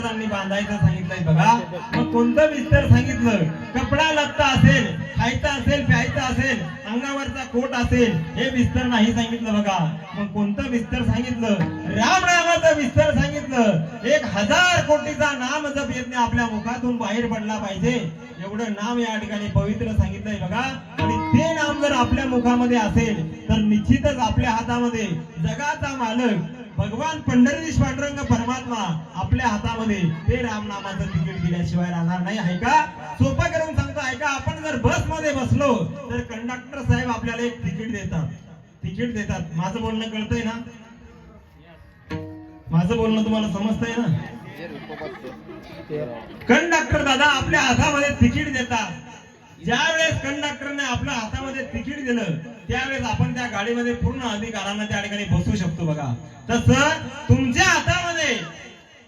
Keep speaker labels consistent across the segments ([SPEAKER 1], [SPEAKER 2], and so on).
[SPEAKER 1] बांधायचं सांगितलंय बघा. मग कोणतं विस्तर सांगितलं? कपडा लत्ता असेल, खायचं असेल, प्यायचं असेल, अंगावरचा कोट असेल, हे विस्तर नाही सांगितलं बघा. मग कोणतं विस्तर सांगितलं? राम नामाचं विस्तर सांगितलं. 1000 कोटीचा नाम जप यज्ञ आपल्या मुखातून बाहेर पडला पाहिजे, एवढं नाम या ठिकाणी पवित्र सांगितलंय बघा. आणि ते नाम जर आपल्या मुखामध्ये असेल तर निश्चितच आपल्या हातामध्ये जगाचा मालक भगवान पंढरीश पांडुरंग परमात्मा आपल्या हातामध्ये ते रामनामाचं तिकीट दिल्याशिवाय राहणार नाही. आहे का? सोपं करून सांगतो ऐका. आपण जर बस मध्ये बसलो तर कंडक्टर साहेब आपल्याला एक तिकीट देतात. माझं बोलणं कळतंय ना? माझं बोलणं तुम्हाला समजतंय ना? कंडक्टर दादा आपल्या हातामध्ये तिकीट देतात. ज्यावेळेस कंडक्टरने आपल्या हातामध्ये तिकीट दिलं त्यावेळेस आपण त्या गाडीमध्ये पूर्ण अधिकारानं त्या ठिकाणी बसू शकतो बघा. तसं तुमच्या हातामध्ये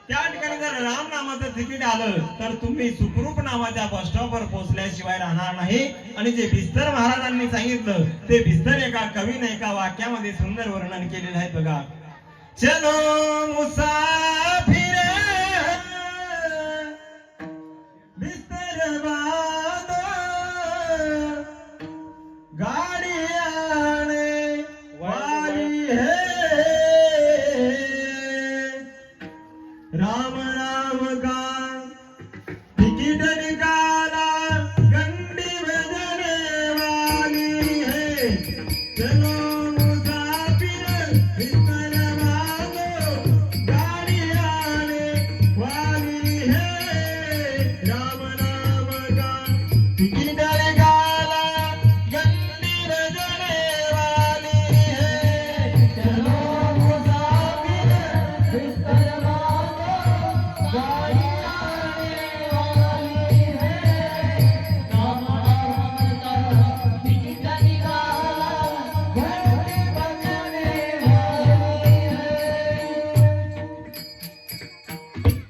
[SPEAKER 1] त्या ठिकाणी जर राम नामाचं तिकीट आलं तर तुम्ही सुखरूप नामाच्या बस स्टॉपवर पोहोचल्याशिवाय राहणार नाही. आणि जे बिस्तर महाराजांनी सांगितलं ते बिस्तर एका कवीने एका वाक्यामध्ये सुंदर वर्णन केलेलं आहे बघा. चलो मुसाफिर बिस्तर बांधो गाड़ी आने वाली है, राम राम का टिकट निकाला घंटी बजने वाली है. चलो मुसाफिर बिस्तर बांधो गाड़ी आने वाली है, राम राम का टिकट निकाला घंटी बजने वाली है. चलो मुसाफिर बिस्तर बांधो गाड़ी आने वाली है, राम राम का टिकट निकाला घंटी बजने वाली है.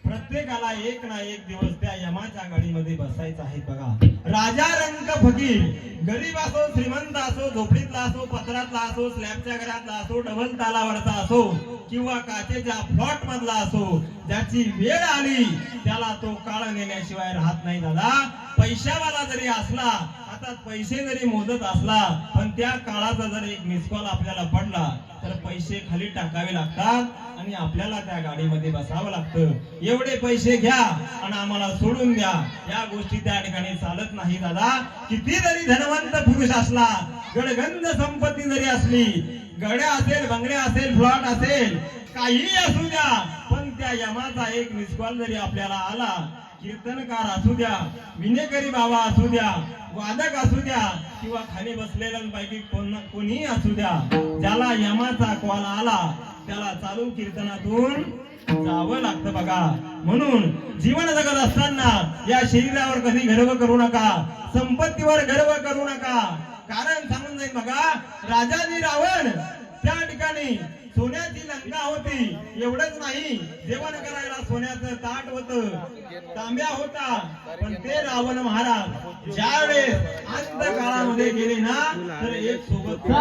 [SPEAKER 1] प्रत्येकाला एक ना एक दिवस त्या यमाच्या गाडीमध्ये बसायचं आहे बघा. राजा रंक फकीर, गरीब असो, श्रीमंत असो, झोपडीतला असो, पत्रातला असो, स्लॅबच्या घरातला असो, डबल तालावरचा असो किंवा काचेच्या फ्लॉट मधला असो, ज्याची वेळ आली त्याला तो काळ नेल्याशिवाय राहत नाही दादा. पैशावाला जरी असला, हातात पैसे जरी मोजत असला, पण त्या काळाचा जर एक मिस कॉल आपल्याला पडला तर पैसे खाली टाकावे लागतात आणि आपल्याला त्या गाडीमध्ये बसावं लागतं. एवढे पैसे घ्या आणि आम्हाला सोडून द्या, या गोष्टी त्या ठिकाणी चालत नाही दादा. किती जरी धनवंत पुरुष असला, गडगंज संपत्ती जरी असली, गड्या असेल, बंगल्या असेल, फ्लॉट असेल, काहीही असू द्या, पण त्या यमाचा एक मिस कॉल जरी आपल्याला आला, कीर्तनकार असू द्या, विनेकरी बाबा असू द्या, वादक असू द्या किंवा खाली बसलेल्यांपैकी कोणीही असू द्या, ज्याला यमाचा कॉल आला त्याला चालू कीर्तनातून जावं लागतं बघा. म्हणून जीवन जगत असताना या शरीरावर कधी गर्व करू नका, संपत्तीवर गर्व करू नका. कारण सांगून जाईल बघा, राजाजी रावण त्या ठिकाणी सोन्याची लंका होती. एवढंच नाही, जेवण करायला सोन्याचं ताट होतं, तांब्या होता. पण ते रावण महाराज ज्यावेळेस अंत काळामध्ये गेले ना तर एक सोबत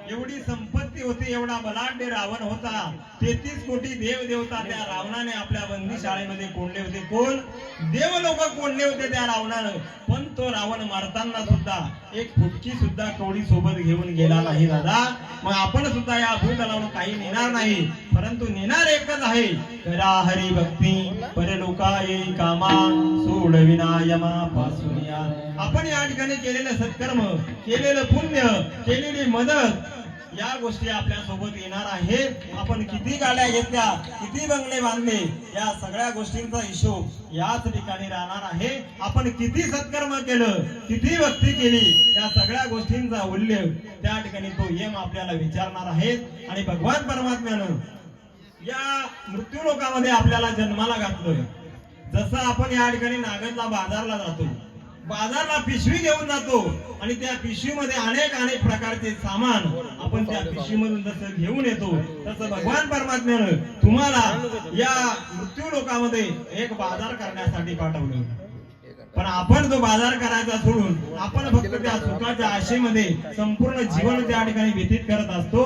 [SPEAKER 1] एवढी संपत्ती होती, एवढा बलाढ्य रावण होता. 33 कोटी देव देवता त्या रावणाने आपल्या बंदी शाळेमध्ये कोंडले होते. कोण? देव लोक कोंडले होते त्या रावणानं. पण तो रावण मारताना सुद्धा एक फुटकी सुद्धा कवडी सोबत घेऊन गेला नाही दादा. मग आपण सुद्धा या भूतलावर काही नेणार नाही, परंतु नेणार एकच आहे, करा हरी भक्ती परलोका येई कामा सोडविना यमा पासून या. आपण या ठिकाणी केलेलं सत्कर्म, केलेलं पुण्य, केलेली मदत या गोष्टी आपल्या सोबत येणार आहे. आपण किती गाड्या घेतल्या, किती बंगले बांधले, या सगळ्या गोष्टींचा हिशोब याच ठिकाणी राहणार आहे. आपण किती सत्कर्म केलं, किती भक्ती केली, या सगळ्या गोष्टींचा उल्लेख त्या ठिकाणी तो यम आपल्याला विचारणार आहे. आणि भगवान परमात्म्यानं या मृत्यू लोकामध्ये आपल्याला जन्माला घातलं. जसं आपण या ठिकाणी नागदला बाजारला जातो, बाजारला पिशवी घेऊन जातो आणि त्या पिशवीमध्ये अनेक प्रकारचे सामान आपण त्या पिशवीमधून जसं घेऊन येतो, तसं भगवान परमात्म्यानं तुम्हाला या मृत्यू लोकामध्ये एक बाजार करण्यासाठी पाठवलं. पण आपण तो बाजार करायचा सोडून आपण फक्त त्या सुखाच्या आशेमध्ये संपूर्ण जीवन त्या ठिकाणी व्यतीत करत असतो.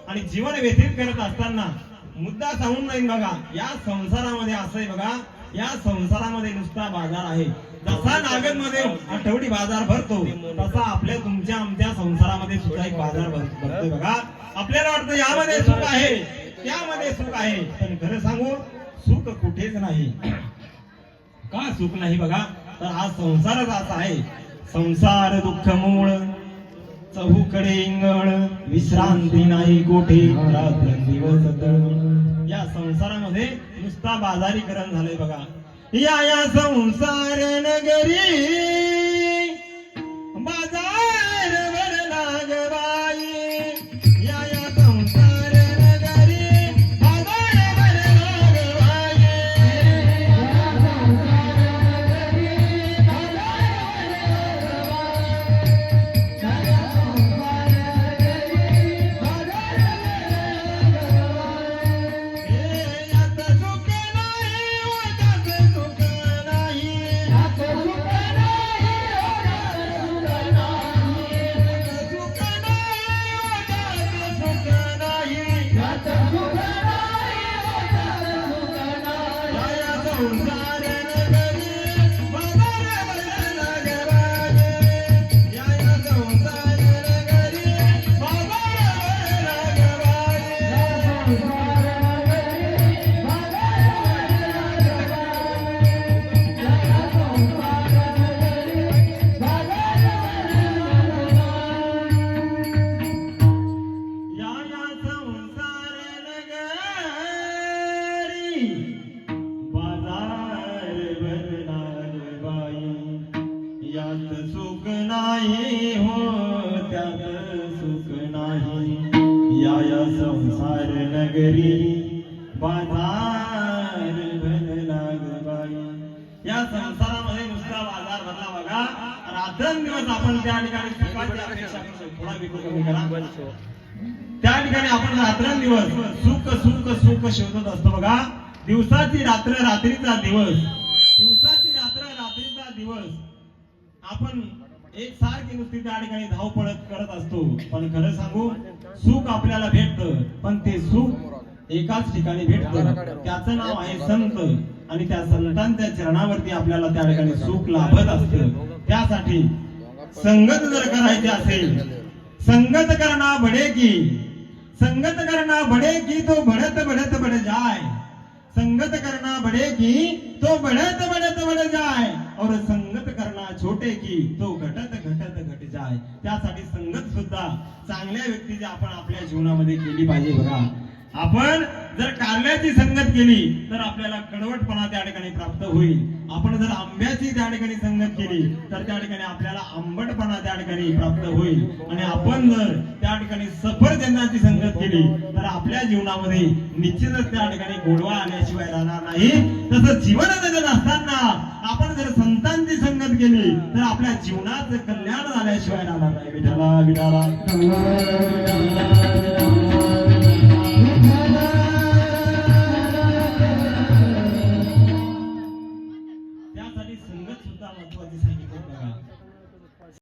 [SPEAKER 1] आणि जीवन व्यतीत करत असताना मुद्दा सांगून नाही बघा, या संसारामध्ये असं आहे बघा, या संसारामध्ये नुसता बाजार आहे. जसा नागदमध्ये आठवडी बाजार भरतो, तसा आपल्या तुमच्या आमच्या संसारामध्ये सुद्धा एक बाजार भरतोय बघा. आपल्याला वाटतं यामध्ये सुख आहे, त्यामध्ये सुख आहे, पण खरं सांगू सुख कुठेच नाही. का सुख नाही बघा, तर हा संसारच असा आहे. संसार दुःख मूळ, चहूकडे इंगळ, विश्रांती नाही कोठे, रात्रंदिवस तळमळ. या संसारामध्ये नुसता बाजारीकरण झालंय बघा. या संसार नगरी बाजार भरला ग बाई, या संसार नगरी बाजार भरला ग बाई. संसार नगरी बाजार भरला ग बाई. या संसारामध्ये नुसता बाजार भरला बघा. रात्रंदिवस आपण त्या ठिकाणी सुखाची अपेक्षा करतो. थोडा विकू कमी करा. त्या ठिकाणी आपण रात्रंदिवस सुख सुख सुख शोधत असतो बघा. दिवसाची रात्र, रात्रीचा दिवस, दिवसाची रात्र, रात्रीचा दिवस आपण एक सारखी नुसती त्या ठिकाणी धावपळ करत असतो. पण खरं सांगू सुख आपल्याला भेटतं, पण ते सुख एकाच ठिकाणी भेटतं. त्याचं नाव आहे संत. आणि त्या संतांच्या चरणावरती आपल्याला त्या ठिकाणी सुख लाभत असतं. त्यासाठी संगत जर करायची असेल, संगत करना बढेगी, संगत करना बढेगी तो बढ़त बढ़त बढ़ जाए, संगत करना बढ़ेगी तो बढ़त बढ़त बढ़ जाए, और संगत करना छोटे की तो घटत घटत घट जाए. त्यासाठी संगत सुद्धा चांगल्या व्यक्तीची आपण आपल्या जीवनामध्ये केली पाहिजे बघा. आपण जर कारल्याची संगत केली तर आपल्याला कडवटपणा त्या ठिकाणी प्राप्त होईल. आपण जर आंब्याची त्या ठिकाणी संगत केली तर त्या ठिकाणी आपल्याला आंबटपणा त्या ठिकाणी प्राप्त होईल. आणि आपण जर त्या ठिकाणी सफरजनाची संगत केली तर आपल्या जीवनामध्ये निश्चितच त्या ठिकाणी गोडवा आल्याशिवाय राहणार नाही. तसं जीवन जगत असताना आपण जर संतांची संगत केली तर आपल्या जीवनाचं कल्याण झाल्याशिवाय राहणार नाही. विठाला विठाला